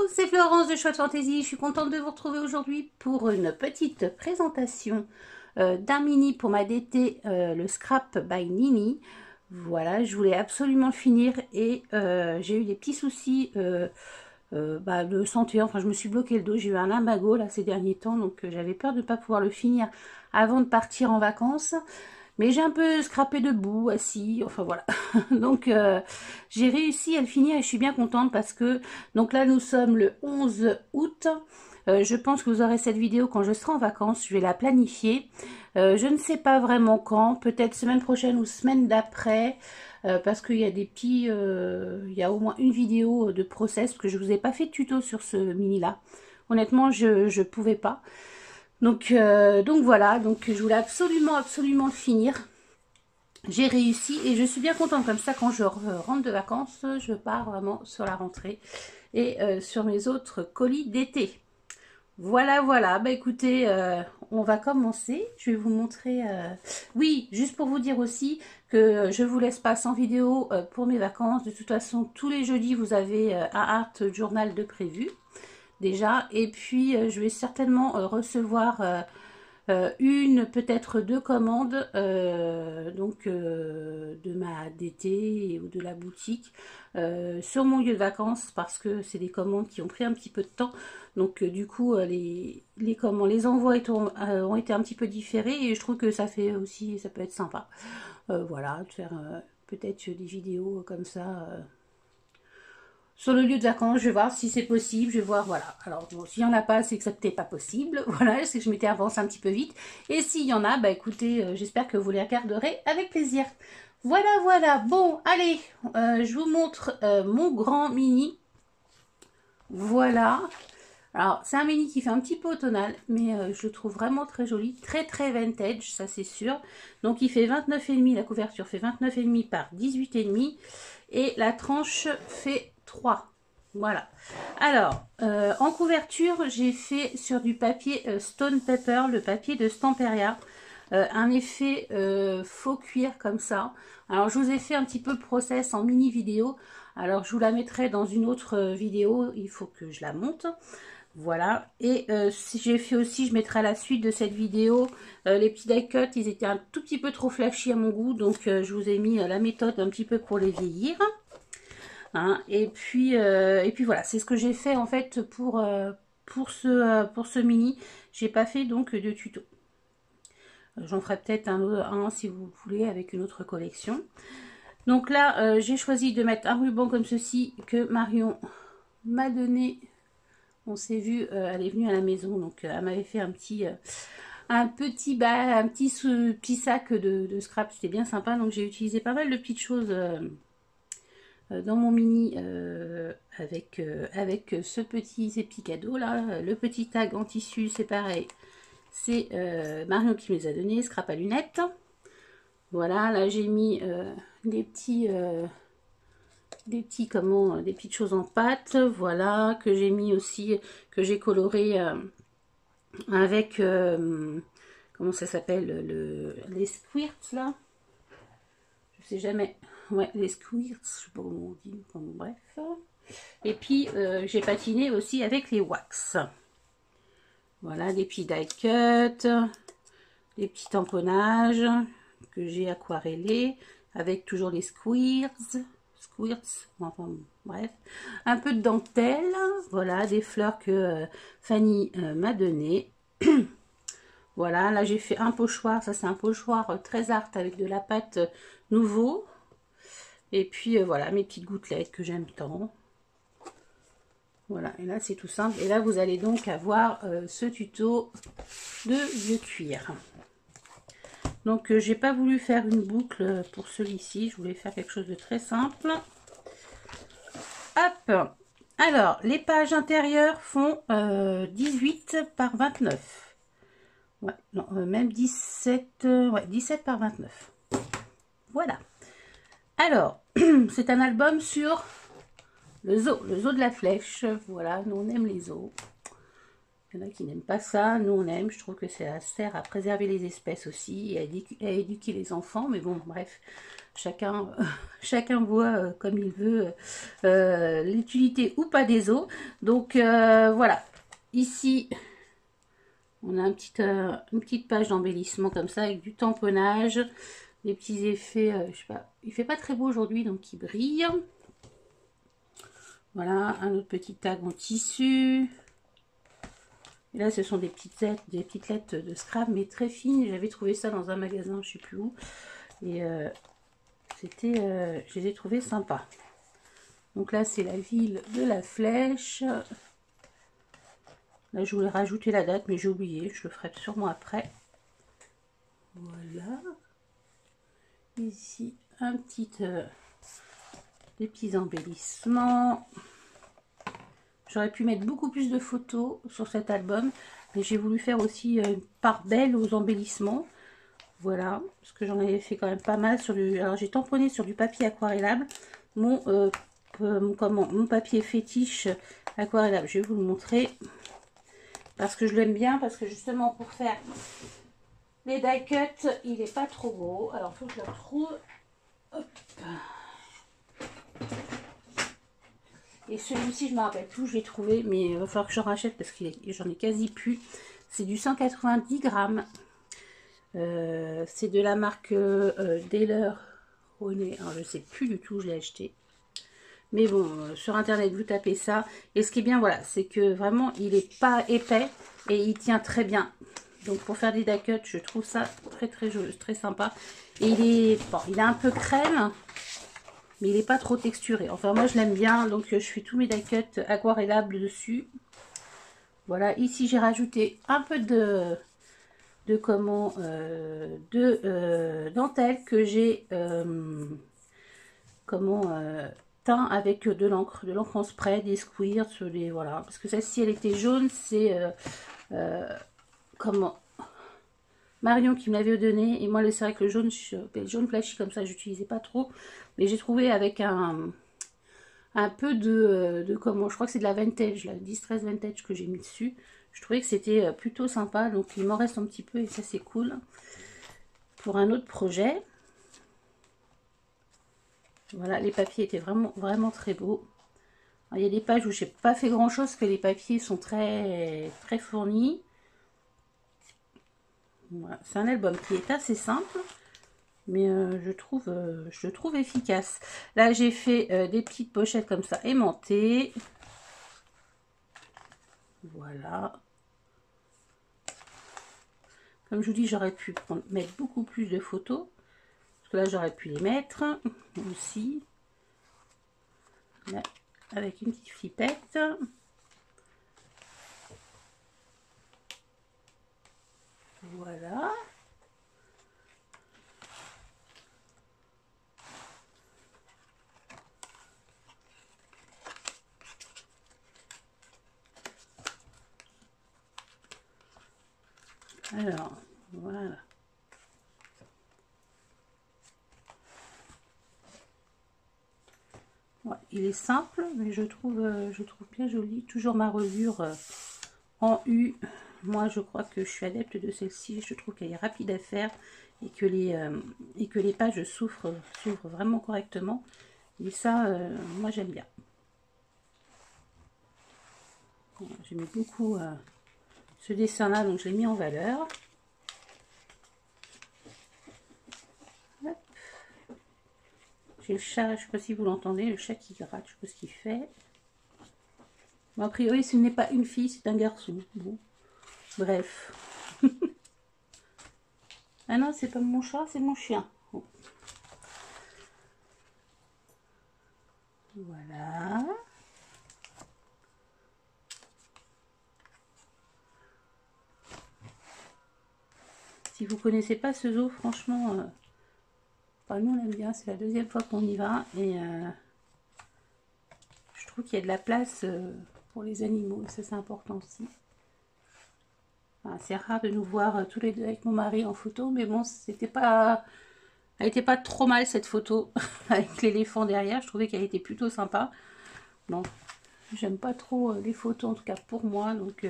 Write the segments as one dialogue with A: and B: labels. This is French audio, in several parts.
A: c'est Florence de Chouette Fantaisie. Je suis contente de vous retrouver aujourd'hui pour une petite présentation d'un mini pour ma DT, le Scrap by Nini. Voilà, je voulais absolument le finir et j'ai eu des petits soucis de santé. Enfin, je me suis bloqué le dos, j'ai eu un lumbago là ces derniers temps, donc j'avais peur de ne pas pouvoir le finir avant de partir en vacances. Mais j'ai un peu scrappé debout, assis, enfin voilà. Donc j'ai réussi à le finir et je suis bien contente parce que, donc là nous sommes le 11 août. Je pense que vous aurez cette vidéo quand je serai en vacances, je vais la planifier. Je ne sais pas vraiment quand, peut-être semaine prochaine ou semaine d'après. Parce qu'il y a des petits, il y a au moins une vidéo de process, parce que je ne vous ai pas fait de tuto sur ce mini là. Honnêtement, je ne pouvais pas. Donc voilà, donc je voulais absolument le finir. J'ai réussi et je suis bien contente comme ça quand je rentre de vacances, je pars vraiment sur la rentrée et sur mes autres colis d'été. Voilà, bah écoutez, on va commencer. Je vais vous montrer, oui, juste pour vous dire aussi que je vous laisse pas sans vidéo pour mes vacances. De toute façon, tous les jeudis, vous avez un art journal de prévu. Déjà, et puis je vais certainement recevoir une, peut-être deux commandes de ma DT ou de la boutique sur mon lieu de vacances, parce que c'est des commandes qui ont pris un petit peu de temps, donc du coup les envois ont été un petit peu différés et je trouve que ça fait aussi, ça peut être sympa, voilà, de faire peut-être des vidéos comme ça sur le lieu de vacances. Je vais voir si c'est possible, je vais voir, voilà. Alors, bon, s'il n'y en a pas, c'est que ça peut-être pas possible, voilà, c'est que je m'étais avancé un petit peu vite. Et s'il y en a, bah écoutez, j'espère que vous les regarderez avec plaisir. Voilà, bon, allez, je vous montre mon grand mini. Voilà. Alors, c'est un mini qui fait un petit peu automnal, mais je le trouve vraiment très joli, très vintage, ça c'est sûr. Donc, il fait 29,5, la couverture fait 29,5 par 18,5 et la tranche fait 3. Voilà. Alors, en couverture, j'ai fait sur du papier Stone Paper, le papier de Stamperia. Un effet faux cuir comme ça. Alors, je vous ai fait un petit peu le process en mini vidéo. Alors, je vous la mettrai dans une autre vidéo. Il faut que je la monte. Voilà. Et si j'ai fait aussi, je mettrai à la suite de cette vidéo les petits die cut. Ils étaient un tout petit peu trop flashy à mon goût. Donc, je vous ai mis la méthode un petit peu pour les vieillir. Hein, et puis voilà, c'est ce que j'ai fait en fait pour ce mini. J'ai pas fait donc de tuto. J'en ferai peut-être un si vous voulez avec une autre collection. Donc là, j'ai choisi de mettre un ruban comme ceci que Marion m'a donné. On s'est vu, elle est venue à la maison, donc elle m'avait fait un petit sac de scrap. C'était bien sympa, donc j'ai utilisé pas mal de petites choses dans mon mini avec ces petits cadeaux là. Le petit tag en tissu, c'est pareil, c'est Marion qui me les a donné, scrap à lunettes. Voilà, là j'ai mis des petites choses en pâte, voilà, que j'ai mis aussi, que j'ai coloré avec comment ça s'appelle, les squirts là, je sais jamais. Ouais, les squirts, je sais pas comment on dit, bref. Et puis, j'ai patiné aussi avec les wax. Voilà, des petits die cut, des petits tamponnages que j'ai aquarellés, avec toujours les squirts, enfin bref. Un peu de dentelle, voilà, des fleurs que Fanny m'a donné. Voilà, là j'ai fait un pochoir, ça c'est un pochoir très art avec de la pâte nouveau. Et puis voilà, mes petites gouttelettes que j'aime tant. Voilà, et là c'est tout simple. Et là vous allez donc avoir ce tuto de vieux cuir. Donc j'ai pas voulu faire une boucle pour celui-ci, je voulais faire quelque chose de très simple. Hop. Alors, les pages intérieures font 18 par 29. Ouais, non, même 17, ouais, 17 par 29. Voilà. Alors, c'est un album sur le zoo de la flèche. Voilà, nous on aime les zoos. Il y en a qui n'aiment pas ça, nous on aime, je trouve que ça sert à préserver les espèces aussi, et à éduquer les enfants, mais bon, bref, chacun, chacun voit comme il veut l'utilité ou pas des os. Donc voilà, ici on a une petite page d'embellissement comme ça, avec du tamponnage, des petits effets, je sais pas, il fait pas très beau aujourd'hui, donc il brille. Voilà, un autre petit tag en tissu. Et là, ce sont des petites lettres de scrap, mais très fines. J'avais trouvé ça dans un magasin, je sais plus où. Et je les ai trouvées sympas. Donc là, c'est la ville de la Flèche. Là, je voulais rajouter la date, mais j'ai oublié. Je le ferai sûrement après. Voilà. Ici, des petits embellissements. J'aurais pu mettre beaucoup plus de photos sur cet album, mais j'ai voulu faire aussi une part belle aux embellissements. Voilà, parce que j'en avais fait quand même pas mal sur du... Alors j'ai tamponné sur du papier aquarellable, mon papier fétiche aquarellable. Je vais vous le montrer, parce que je l'aime bien, parce que justement pour faire les die cuts, il n'est pas trop gros. Alors il faut que je le retrouve. Hop. Et celui-ci, je me rappelle plus où je l'ai trouvé, mais il va falloir que j'en rachète parce que j'en ai quasi plus. C'est du 190 grammes. C'est de la marque Daler René. Alors, je sais plus du tout où je l'ai acheté. Mais bon, sur internet, vous tapez ça. Et ce qui est bien, voilà, c'est que vraiment, il n'est pas épais et il tient très bien. Donc, pour faire des die cuts, je trouve ça très, très joli, très sympa. Et il est un peu crème. Mais il n'est pas trop texturé. Enfin, moi, je l'aime bien. Donc, je fais tous mes die cuts aquarellables dessus. Voilà. Ici, j'ai rajouté un peu de dentelle que j'ai teint avec de l'encre en spray, des squirts, voilà. Parce que celle-ci, elle était jaune. C'est Marion qui me l'avait donné. Et moi, c'est vrai que le jaune flashy comme ça, j'utilisais pas trop. Mais j'ai trouvé avec un peu je crois que c'est de la vintage, la Distress Vintage que j'ai mis dessus. Je trouvais que c'était plutôt sympa. Donc, il m'en reste un petit peu et ça, c'est cool. Pour un autre projet. Voilà, les papiers étaient vraiment, vraiment très beaux. Alors, il y a des pages où je n'ai pas fait grand chose, que les papiers sont très, très fournis. Voilà. C'est un album qui est assez simple, mais je le trouve efficace. Là, j'ai fait des petites pochettes comme ça, aimantées. Voilà. Comme je vous dis, j'aurais pu mettre beaucoup plus de photos. Parce que là, j'aurais pu les mettre aussi. Là, avec une petite flippette. Voilà. Alors, voilà. Ouais, il est simple, mais je trouve bien joli. Toujours ma reliure en U. Moi, je crois que je suis adepte de celle-ci. Je trouve qu'elle est rapide à faire et que les pages s'ouvrent vraiment correctement. Et ça, moi, j'aime bien. J'aime beaucoup ce dessin-là, donc je l'ai mis en valeur. J'ai le chat, je ne sais pas si vous l'entendez, le chat qui gratte, je ne sais pas ce qu'il fait. Bon, a priori, ce n'est pas une fille, c'est un garçon. Bon, bref. Ah non, c'est pas mon chat, c'est mon chien. Bon. Voilà. Si vous connaissez pas ce zoo, franchement, nous on aime bien. C'est la deuxième fois qu'on y va et je trouve qu'il y a de la place pour les animaux. Ça, c'est important aussi. Enfin, c'est rare de nous voir tous les deux avec mon mari en photo, mais bon, c'était pas, elle était pas trop mal cette photo avec l'éléphant derrière. Je trouvais qu'elle était plutôt sympa. Bon, j'aime pas trop les photos, en tout cas pour moi, donc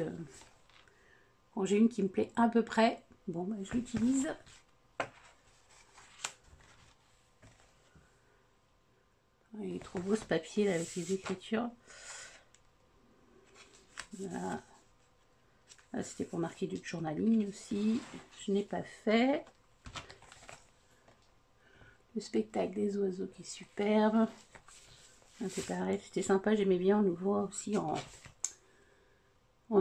A: Quand j'ai une qui me plaît à peu près, bon, bah, je l'utilise. Il est trop beau ce papier là avec les écritures. Voilà. C'était pour marquer du journaling aussi. Je n'ai pas fait. Le spectacle des oiseaux qui est superbe. C'est pareil, c'était sympa. J'aimais bien. On nous voit aussi en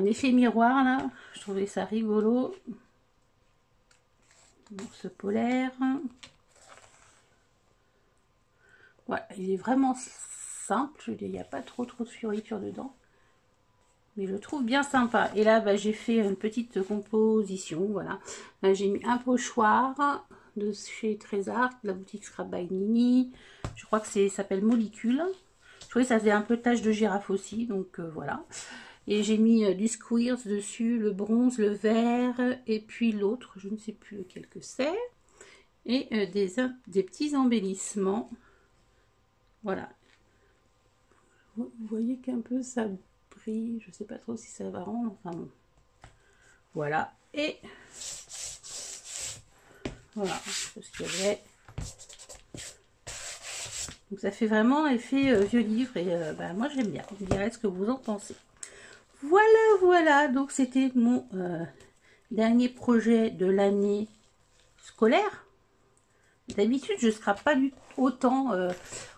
A: effet miroir là. Je trouvais ça rigolo. Ce polaire. Voilà, il est vraiment simple. Il n'y a pas trop de fioritures dedans. Mais je le trouve bien sympa. Et là, bah, j'ai fait une petite composition. Voilà. J'ai mis un pochoir de chez Trésor, de la boutique Scrap by Nini. Je crois que ça s'appelle Molécule. Je trouvais que ça faisait un peu tache de girafe aussi. Donc voilà. Et j'ai mis du squares dessus, le bronze, le vert. Et puis l'autre, je ne sais plus lequel que c'est. Et des petits embellissements. Voilà. Vous voyez qu'un peu ça brille. Je ne sais pas trop si ça va rendre. Enfin bon. Voilà. Et voilà ce qu'il y avait. Donc ça fait vraiment effet vieux livre. Et bah, moi j'aime bien. Vous me direz ce que vous en pensez. Voilà. Donc c'était mon dernier projet de l'année scolaire. D'habitude, je ne scrape pas autant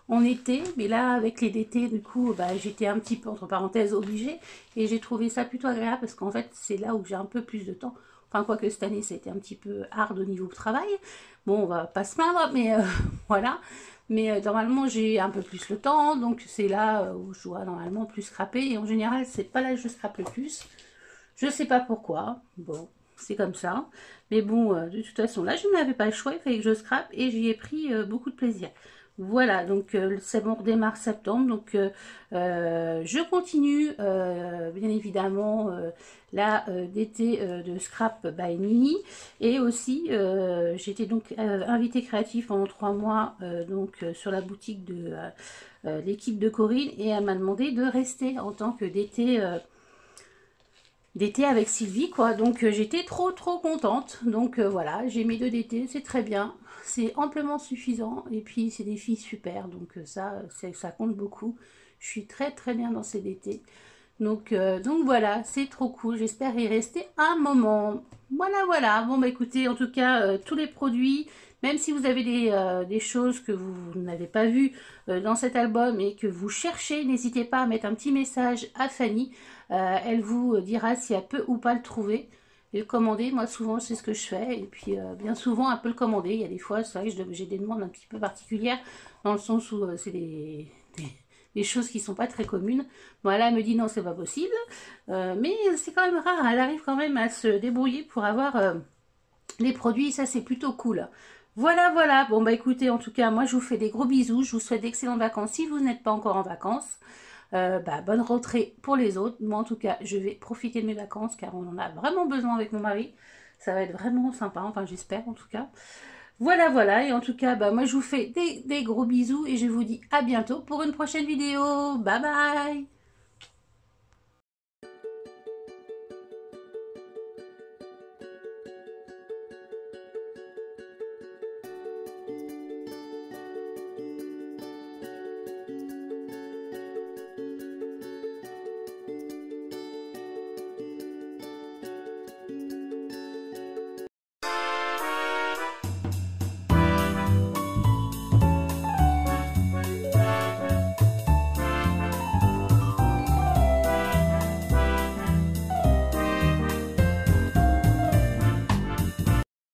A: en été, mais là, avec les d'été, du coup, bah, j'étais un petit peu, entre parenthèses, obligée, et j'ai trouvé ça plutôt agréable, parce qu'en fait, c'est là où j'ai un peu plus de temps. Enfin, quoique cette année, ça a été un petit peu hard au niveau du travail. Bon, on va pas se plaindre, mais voilà. Mais normalement, j'ai un peu plus le temps, donc c'est là où je dois normalement plus scraper, et en général, c'est pas là que je scrape le plus. Je sais pas pourquoi, bon, c'est comme ça. Mais bon, de toute façon, là, je n'avais pas le choix, il fallait que je scrape et j'y ai pris beaucoup de plaisir. Voilà, donc c'est bon, on redémarre septembre, donc je continue, bien évidemment, là, d'été de Scrap by Nini. Et aussi, j'étais donc invitée créative pendant 3 mois, donc sur la boutique de l'équipe de Corinne, et elle m'a demandé de rester en tant que d'été avec Sylvie, quoi. Donc j'étais trop contente. Donc voilà, j'ai mis 2 d'été, c'est très bien, c'est amplement suffisant, et puis c'est des filles super, donc ça compte beaucoup. Je suis très bien dans ces d'été. Donc voilà, c'est trop cool. J'espère y rester un moment. Voilà. Bon bah écoutez, en tout cas, tous les produits, même si vous avez des choses que vous n'avez pas vues dans cet album et que vous cherchez, n'hésitez pas à mettre un petit message à Fanny. Elle vous dira si elle peut ou pas le trouver et le commander. Moi souvent c'est ce que je fais, et puis bien souvent elle peut le commander. Il y a des fois, c'est vrai que j'ai des demandes un petit peu particulières, dans le sens où c'est des choses qui sont pas très communes. Bon, là elle me dit non, c'est pas possible, mais c'est quand même rare. Elle arrive quand même à se débrouiller pour avoir les produits, ça c'est plutôt cool. Voilà. Bon bah écoutez, en tout cas moi je vous fais des gros bisous, je vous souhaite d'excellentes vacances si vous n'êtes pas encore en vacances. Bonne rentrée pour les autres. Moi en tout cas je vais profiter de mes vacances, car on en a vraiment besoin avec mon mari. Ça va être vraiment sympa, enfin j'espère en tout cas. Voilà, et en tout cas moi je vous fais des gros bisous, et je vous dis à bientôt pour une prochaine vidéo. Bye bye.